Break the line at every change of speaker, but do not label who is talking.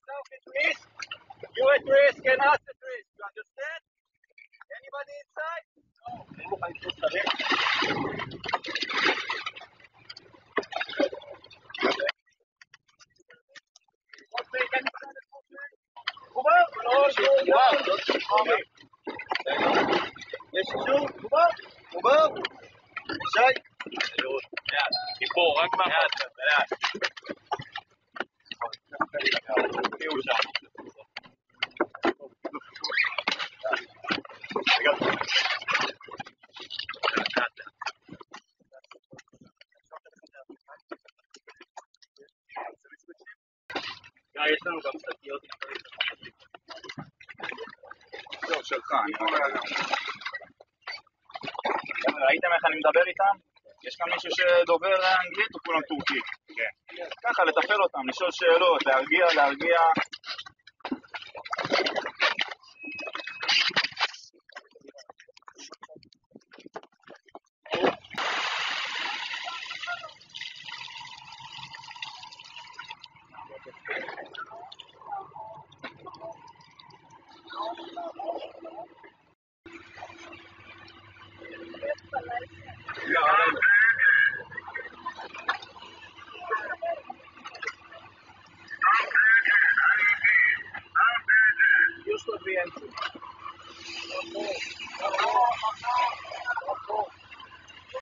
yourself at risk. You at risk and us at risk. You understand? Anybody inside? יש אישור? חובר? שי?
חיבור, רק מהחד. יש לנו גם שקיות.
זהו, שלך, ראיתם איך אני מדבר איתם? יש כאן מישהו שדובר אנגלית או כולם טורקית? כן. ככה, לתפעל אותם, לשאול שאלות, להרגיע. Dios lo bendiga.